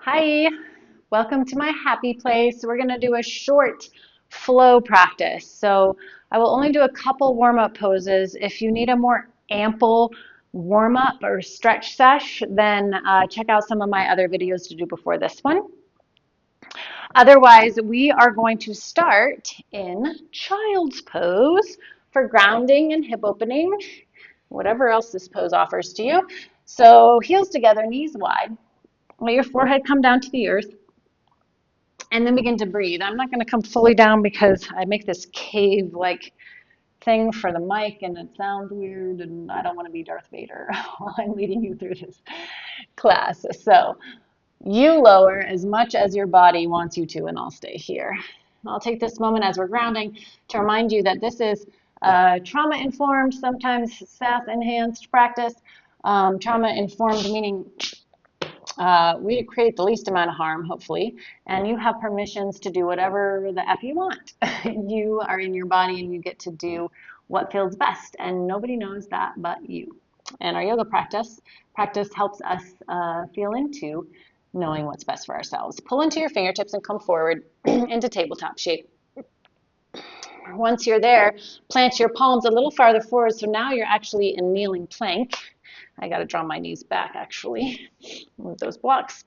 Hi, welcome to my happy place. We're going to do a short flow practice. So I will only do a couple warm-up poses. If you need a more ample warm-up or stretch sesh, then check out some of my other videos to do before this one. Otherwise, we are going to start in child's pose for grounding and hip opening, whatever else this pose offers to you. So heels together, knees wide. Let your forehead come down to the earth. And then begin to breathe. I'm not going to come fully down because I make this cave-like thing for the mic and it sounds weird and I don't want to be Darth Vader while I'm leading you through this class. So you lower as much as your body wants you to and I'll stay here. I'll take this moment as we're grounding to remind you that this is trauma-informed, sometimes sass-enhanced practice. Trauma-informed meaning we create the least amount of harm, hopefully, and you have permissions to do whatever the F you want. You are in your body and you get to do what feels best, and nobody knows that but you. And our yoga practice helps us feel into knowing what's best for ourselves. Pull into your fingertips and come forward into tabletop shape. Once you're there, plant your palms a little farther forward, so now you're actually in kneeling plank. I got to draw my knees back, actually, move those blocks.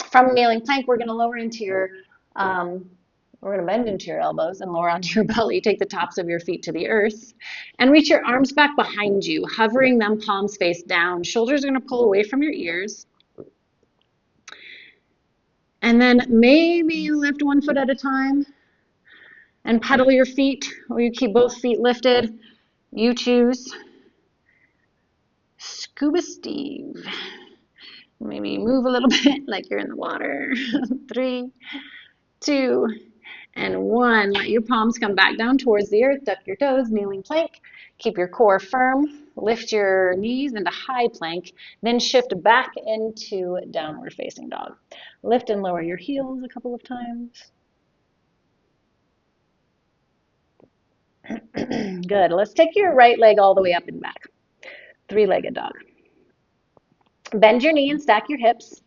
From kneeling plank, we're going to lower into your, we're going to bend into your elbows and lower onto your belly. Take the tops of your feet to the earth and reach your arms back behind you, hovering them palms face down. Shoulders are going to pull away from your ears. And then maybe lift one foot at a time and pedal your feet, or you keep both feet lifted. You choose. Scuba Steve. Maybe move a little bit like you're in the water. 3, 2, and 1. Let your palms come back down towards the earth. Duck your toes, kneeling plank. Keep your core firm. Lift your knees into high plank. Then shift back into downward facing dog. Lift and lower your heels a couple of times. Good. Let's take your right leg all the way up and back. Three-legged dog. Bend your knee and stack your hips.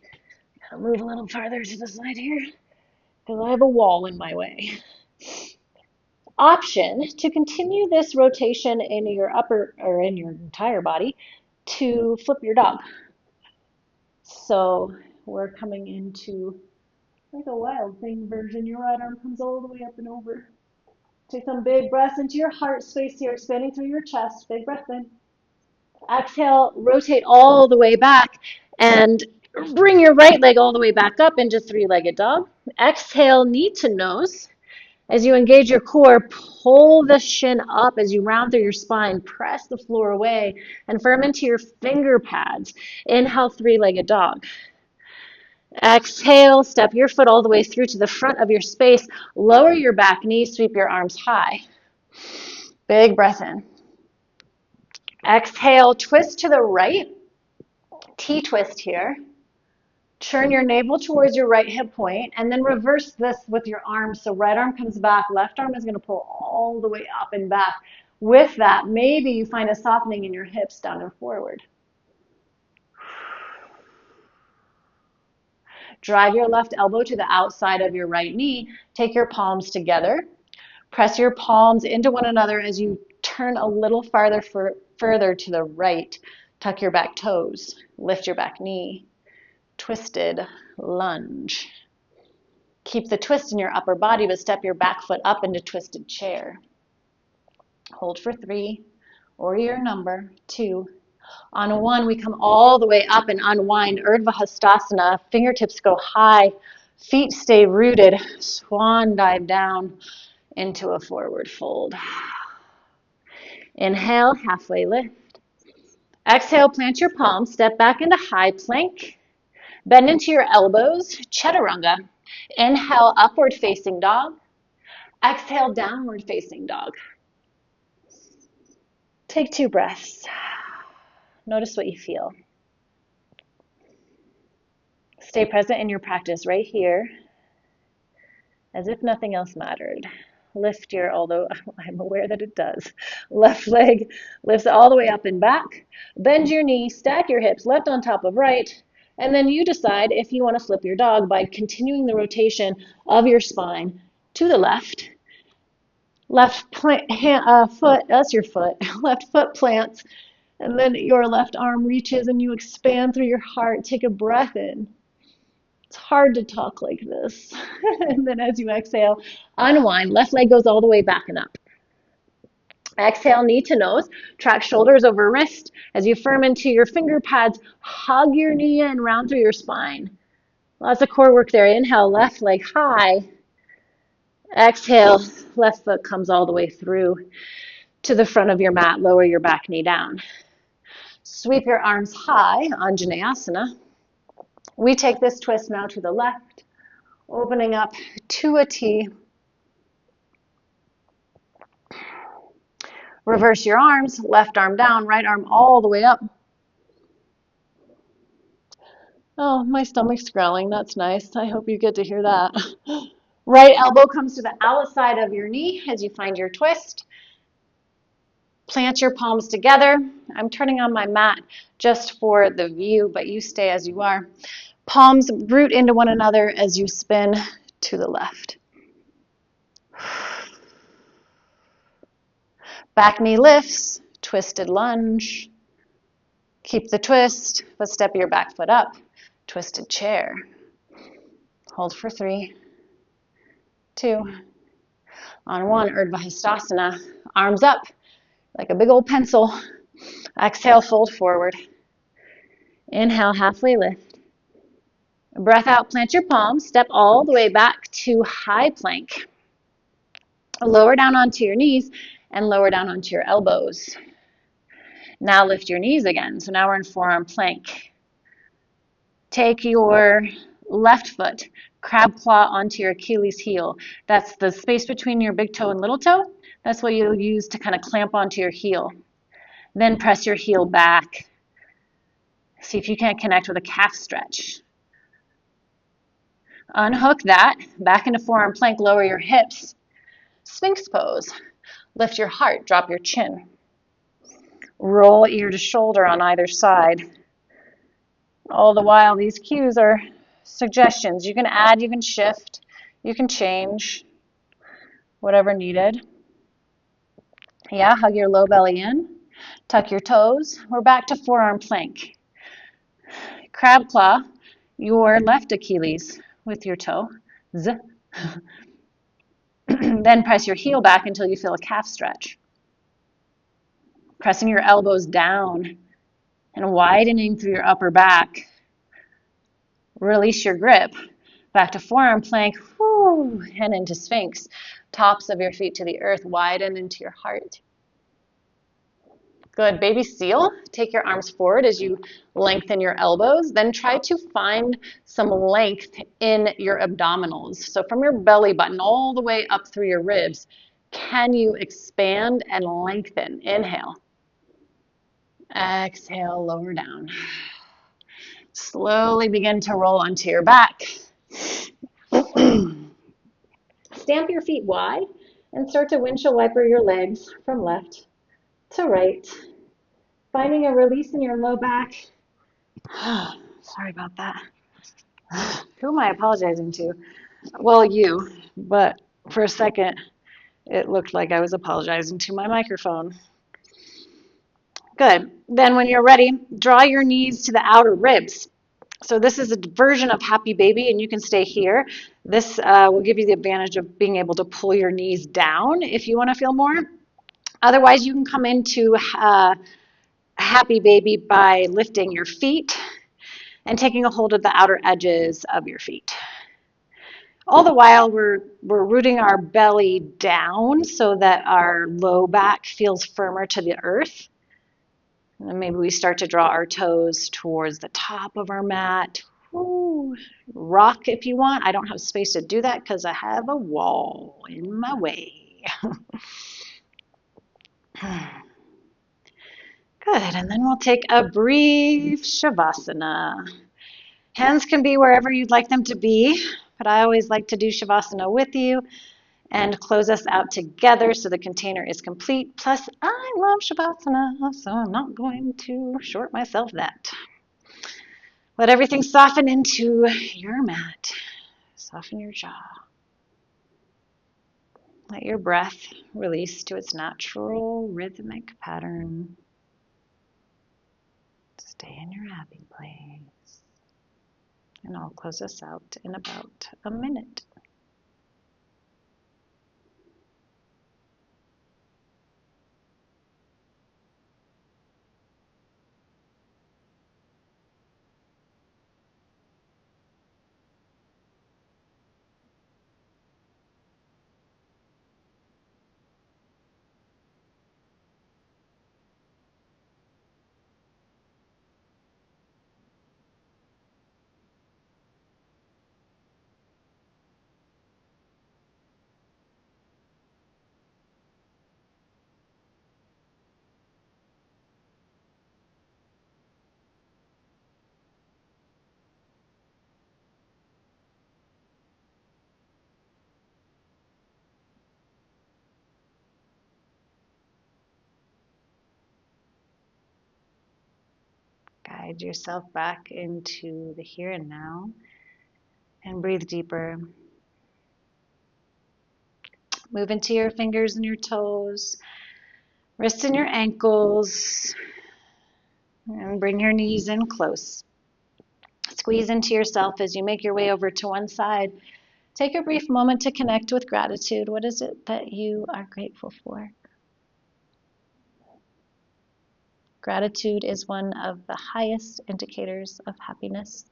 I'll move a little farther to the side here because I have a wall in my way. Option to continue this rotation in your upper or in your entire body to flip your dog. So we're coming into like a wild thing version. Your right arm comes all the way up and over. Take some big breaths into your heart space here, expanding through your chest. Big breath in. Exhale, rotate all the way back and bring your right leg all the way back up into three-legged dog. Exhale, knee to nose. As you engage your core, pull the shin up as you round through your spine. Press the floor away and firm into your finger pads. Inhale, three-legged dog. Exhale, step your foot all the way through to the front of your space. Lower your back knee, sweep your arms high. Big breath in. Exhale, twist to the right. T-twist here. Turn your navel towards your right hip point and then reverse this with your arms. So right arm comes back, left arm is going to pull all the way up and back. With that, maybe you find a softening in your hips down and forward. Drive your left elbow to the outside of your right knee. Take your palms together. Press your palms into one another as you turn a little further to the right. Tuck your back toes. Lift your back knee. Twisted lunge. Keep the twist in your upper body, but step your back foot up into twisted chair. Hold for 3, or your number, 2. On 1, we come all the way up and unwind, Urdhva Hastasana. Fingertips go high, feet stay rooted. Swan dive down into a forward fold. Inhale, halfway lift. Exhale, plant your palms, step back into high plank. Bend into your elbows, chaturanga. Inhale, upward facing dog. Exhale, downward facing dog. Take 2 breaths. Notice what you feel. Stay present in your practice right here, as if nothing else mattered. Lift your, although I'm aware that it does, left leg lifts all the way up and back. Bend your knee, stack your hips, left on top of right. And then you decide if you want to flip your dog by continuing the rotation of your spine to the left. Foot, that's your foot. Left foot plants, and then your left arm reaches and you expand through your heart. Take a breath in. It's hard to talk like this. And then as you exhale, unwind. Left leg goes all the way back and up. Exhale, knee to nose. Track shoulders over wrist. As you firm into your finger pads, hug your knee in, round through your spine. Lots of core work there. Inhale, left leg high. Exhale, left foot comes all the way through to the front of your mat. Lower your back knee down. Sweep your arms high, Anjaneyasana. We take this twist now to the left, opening up to a T. Reverse your arms, left arm down, right arm all the way up. Oh, my stomach's growling. That's nice. I hope you get to hear that. Right elbow comes to the outside of your knee as you find your twist. Plant your palms together. I'm turning on my mat just for the view, but you stay as you are. Palms root into one another as you spin to the left. Back knee lifts, twisted lunge. Keep the twist, but step your back foot up. Twisted chair. Hold for 3, 2. On 1, Urdhva Hastasana. Arms up like a big old pencil. Exhale, fold forward. Inhale, halfway lift. Breath out, plant your palms. Step all the way back to high plank. Lower down onto your knees and lower down onto your elbows. Now lift your knees again. So now we're in forearm plank. Take your left foot, crab claw onto your Achilles heel. That's the space between your big toe and little toe. That's what you'll use to kind of clamp onto your heel. Then press your heel back. See if you can't connect with a calf stretch. Unhook that, back into forearm plank, lower your hips. Sphinx pose. Lift your heart, drop your chin. Roll ear to shoulder on either side. All the while, these cues are suggestions. You can add, you can shift, you can change, whatever needed. Yeah, hug your low belly in. Tuck your toes. We're back to forearm plank. Crab claw your left Achilles with your toe. Then press your heel back until you feel a calf stretch. Pressing your elbows down and widening through your upper back. Release your grip. Back to forearm plank, and into Sphinx. Tops of your feet to the earth, widen into your heart. Good. Baby seal. Take your arms forward as you lengthen your elbows. Then try to find some length in your abdominals. So from your belly button all the way up through your ribs, can you expand and lengthen? Inhale. Exhale, lower down. Slowly begin to roll onto your back. Stamp your feet wide and start to windshield wiper your legs from left to right. Finding a release in your low back. Sorry about that. Who am I apologizing to? Well, you, but for a second, it looked like I was apologizing to my microphone. Good. Then when you're ready, draw your knees to the outer ribs. So this is a version of Happy Baby, and you can stay here. This will give you the advantage of being able to pull your knees down if you want to feel more. Otherwise, you can come into Happy Baby by lifting your feet and taking a hold of the outer edges of your feet. All the while, we're rooting our belly down so that our low back feels firmer to the earth. And then maybe we start to draw our toes towards the top of our mat. Ooh, rock if you want. I don't have space to do that because I have a wall in my way. Good, and then we'll take a brief Shavasana. Hands can be wherever you'd like them to be, but I always like to do Shavasana with you and close us out together so the container is complete. Plus, I love Shavasana, so I'm not going to short myself that. Let everything soften into your mat. Soften your jaw. Let your breath release to its natural rhythmic pattern. Stay in your happy place. And I'll close us out in about a minute. Guide yourself back into the here and now and breathe deeper. Move into your fingers and your toes, wrists and your ankles, and bring your knees in close. Squeeze into yourself as you make your way over to one side. Take a brief moment to connect with gratitude. What is it that you are grateful for? Gratitude is one of the highest indicators of happiness,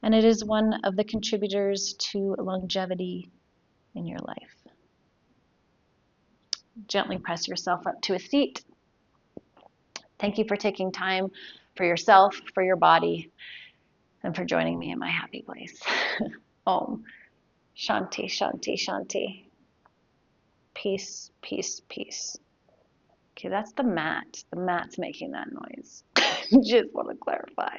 and it is one of the contributors to longevity in your life. Gently press yourself up to a seat. Thank you for taking time for yourself, for your body, and for joining me in my happy place. Om. Shanti, Shanti, Shanti. Peace, peace, peace. Okay, that's the mat. The mat's making that noise. Just want to clarify.